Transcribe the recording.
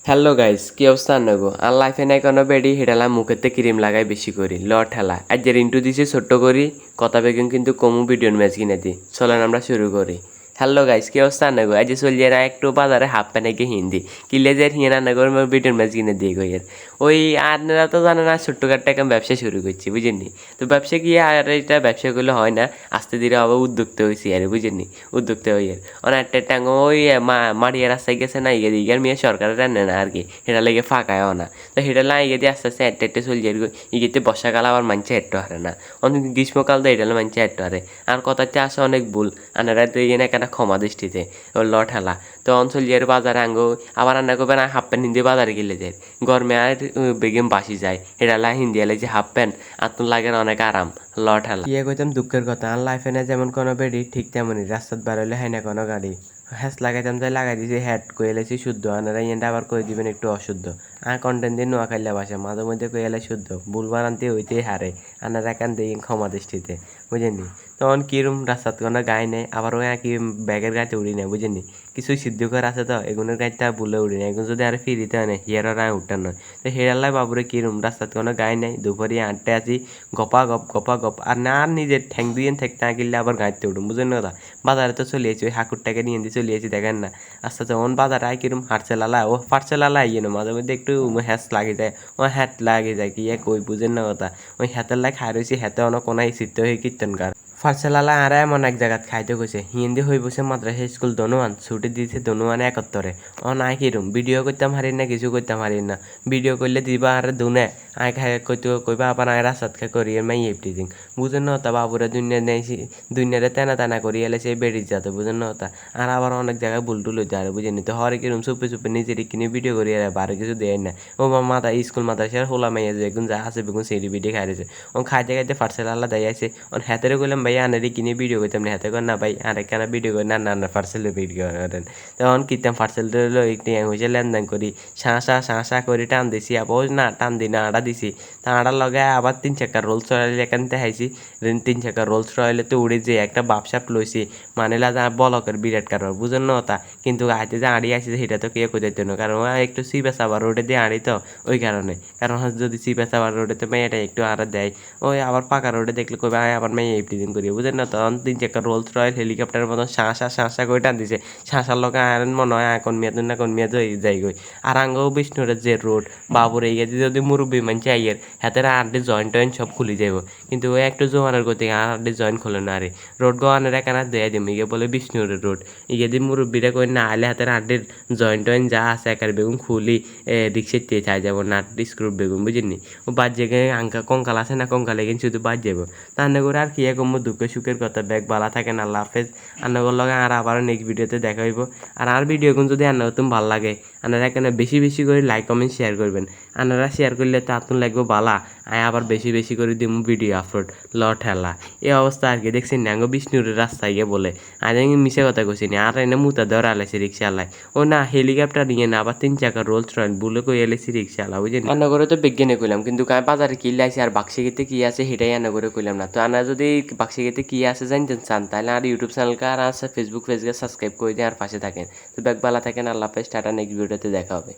Hello guys, কি অবস্থা নাগো? আর লাইফে নাই কোনো বেডি হেডালা মুখেতে ক্রিম লাগাই বেশি করি ল ঠেলা আজ যে ইন্টু দিছে ছোট্ট করি কথা বেগুন কিন্তু কমু ভিডিওর ম্যাচ কিনে দি চলেন আমরা শুরু করি। হ্যালো গাইস, কি অবস্থা নাগো? আজ চলিয়ে না একটু বাজারে হাফ প্যান্ট গিয়ে হিন্দি কিলে যে হিয়ে না নাগো ভিডিওর ম্যাচ কিনে দিয়ে গইয়ের ওই আপনারা তো জানেন না ছোট্টখাট্ট একটা ব্যবসা শুরু করছি বুঝেননি। তো ব্যবসা গিয়ে আর এটা ব্যবসা করলে হয় না, আস্তে ধীরে আবার উদ্যোক্তা হয়েছি আর বুঝেননি। উদ্যোক্তা হইয়ের অনেকটা টাঙ্গ ওই মারিয়া রাস্তায় গেছে না ইয়ে দিকে মেয়ে সরকারের রান্নে না আর কি সেটা লেগে ফাঁকায়ও না। তো সেটা লাই ইয়ে দিয়ে আস্তে আস্তে একটা চলে যাই ইয়েতে বর্ষাকাল আবার মানছে হেঁটতে হারে না, অনেক গ্রীষ্মকাল তো এটা মানছে হেঁটতে হারে। আর কথাতে আসে অনেক ভুল আনারা তো ইয়ে না একটা ক্ষমা দৃষ্টিতে ও ল ঠেলা। তো অঞ্চল ইয়ের বাজারে আঙ্গো আবার রান্না করবে না হাফ প্যান্ট হিন্দি বাজারে গেলে যায় গরমে আর বেগম বাসি যায় এটা লাই হিন্দি এলে যে হাফ প্যান্ট আর তো লাগে অনেক আরাম ল ঠেলা। ইয়ে কইতাম দুঃখের কথা আর লাইফে না যেমন কোনো বেডি ঠিক তেমনই রাস্তাত বেরোলে হয় না কোনো গাড়ি হ্যাস লাগাইতাম তাই লাগাই দিয়েছি হ্যাট কয়ে এলেছি শুদ্ধ আনারা ইয়েটা আবার কয়ে দিবেন একটু অশুদ্ধ। আর কন্টেন্ট দিয়ে নোয়া খাইলে বাসা মাঝে মধ্যে কয়ে এলে শুদ্ধ ভুল বানানতে হইতেই হারে আনারা একান দিয়ে ক্ষমা দৃষ্টিতে বুঝেননি। তখন কিরম রাস্তাত কোনো গায়ে নেই আবার ওই কি ব্যাগের গাছে উড়ি নেয় বুঝেননি। কিছুই সিদ্ধকর আছে তো এগুলোর গাড়িতে বুলে উড়ি নেয় এগুলো যদি আর ফিরিতে হয় না হিয়ার আর উঠতেন নয়। তো হেরাল্লাই বাবুরে কিরম রাস্তাত কোনো গায়ে নেই দুপুরে আটটে আছি গপা গপ আর না আর নিজের ঠ্যাং দুইয়েন থাকতে না গেলে আবার গাড়িতে উঠুন বুঝেন না। বাজারে তো চলিয়েছি ওই হাকুরটাকে নিয়ে দিয়ে চলিয়েছি দেখেন না। আস্তে আস্তে ওন বাজারে আয় কিরম হাঁটছে লালা ও ফাটছে লালা ইয়ে না মাঝে মধ্যে একটু হ্যাস লাগে যায় ও হ্যাট লাগে যায় কি এক ওই বুঝেন না কথা ওই হাতের লাই খাই রয়েছি হাতে অনেক কোনায় চিত্ত হয়ে কীর্তনকার ফার্সেলালা আর এমন এক জায়গাত খাইতে গেছে হিন্দি হয়ে বসে মাদ্রাসা স্কুল দনুয়ান ছুটি দিয়েছে দনুয়ানে একত্তরে ও নাই কিরম ভিডিও করতাম হারি না কিছু করতাম হারি না। ভিডিও করলে দিবা আর দুনে আয় খাই কইতে কইবা আবার আয় রাস্তাত খাই করি মাই এভরিথিং বুঝেন না তা বাবুরা দুনিয়া নেইছি দুনিয়ারে তেনা তেনা করি এলে সেই বেড়ি যাতে বুঝেন না তা আর আবার অনেক জায়গায় বুলটুল হইতে আর বুঝেন তো হরে কিরম চুপে চুপে নিজের কিনে ভিডিও করি আর বারে কিছু দেয় না। ও মাথা স্কুল মাদ্রাসার হোলা মাইয়া যে বেগুন যা আছে বেগুন সিঁড়ি বিডি খাই রয়েছে ও খাইতে খাইতে ফার্সেলালা দেয় আছে ওর হাতেরে কইলাম ভাই আনারি কিনে ভিডিও করতাম না হাতে কর না ভাই আর একখানা ভিডিও করি না না না পার্সেলের ভিডিও করেন তখন কিতাম পার্সেল দিল একটু হয়েছে লেনদেন করি শাঁসা করে টান দিছি আবার না টান দি না আড়া দিছি তা আড়ার লগে আবার 3 চাকা রোলস রয়েল এখানতে হাইছি 3 চাকা রোলস রয়েলে তো উড়ে যে একটা বাপসাপ লইছি মানে বলকের বিরাট কারবার বুঝেন না তা কিন্তু আইতে যে আড়ি আসছে সেটা তো কে কোথাইতে না কারণ একটু সিপে চাবার রোডে দিয়ে আড়ি তো ওই কারণে কারণ যদি সিপে চাবার রোডে তো মেয়েটা একটু আড়া দেয় ওই আবার পাকা রোডে দেখলে কবে আবার মেয়ে এভরিদিন করি বুঝেন না তখন 3 চাকা রোলস রয়েল হেলিকপ্টারের মতন শাঁসা করে টান দিছে শাঁসার লোক আয়রন মনে হয় কোন মেয়াদ না কোন মেয়াদ হয়ে যাই গই। আর আঙ্গও বিষ্ণুরের যে রোড বাবুর এই গেছে যদি মুরব্বী মানছে আইয়ের হাতের আড্ডি জয়েন্ট টয়েন্ট সব খুলে যাইব কিন্তু ওই একটু জোয়ানের গতি আড্ডি জয়েন্ট খোলে না আরে রোড গোয়ানের একানা দেয়া দিম ইগে বলে বিষ্ণুরের রোড ইগে দি মুরব্বীরা কই না আলে হাতের আড্ডির জয়েন্ট টয়েন্ট যা আছে একার বেগুন খুলি রিক্সের দিয়ে চাই যাবো নাট স্ক্রু বেগুন বুঝিনি ও বাদ জেগে আঙ্কা কঙ্কাল আছে না কঙ্কালে কিন্তু শুধু বাদ যাবো তাহলে করে আর কি একম দুঃখে সুখের কথা ব্যাগ বালা থাকে না আল্লাহ হাফেজ। আন্নাগর লগে আর আবার নেক্সট ভিডিওতে দেখা হইব। আর ভিডিও কোন যদি আন্না তুমি ভালো লাগে আপনারা এখানে বেশি বেশি করে লাইক কমেন্ট শেয়ার করবেন আপনারা শেয়ার করলে তো আতুন লাগবে বালা আয় আবার বেশি বেশি করে দিব ভিডিও আপলোড ল ঠেলা এই অবস্থা আর কি দেখছি ন্যাঙ্গো বিষ্ণুরের রাস্তায় গিয়ে বলে আজ আমি মিশে কথা কইছি না আর এনে মুতা ধরা আলাইছি রিক্সা আলাই ও না হেলিকপ্টার নিয়ে না আবার 3 চাকা রোলস রয়েল বুলে কই এলেছি রিক্সা আলা বুঝেন রান্না করে তো বিজ্ঞানে কইলাম কিন্তু বাজারে কি লাইছি আর বাক্সিগিতে কি আছে সেটাই রান্না করে কইলাম না। তো আনা যদি বাক্সিগিতে কি আছে জানতেন চান তাহলে আর ইউটিউব চ্যানেলকে আর আছে ফেসবুক পেজকে সাবস্ক্রাইব করে দিয়ে আর পাশে থাকেন। তো ব্যাগ বালা থাকেন আল্লাহ হাফেজ টাটা নেক্সট ভিডিওতে দেখা হবে।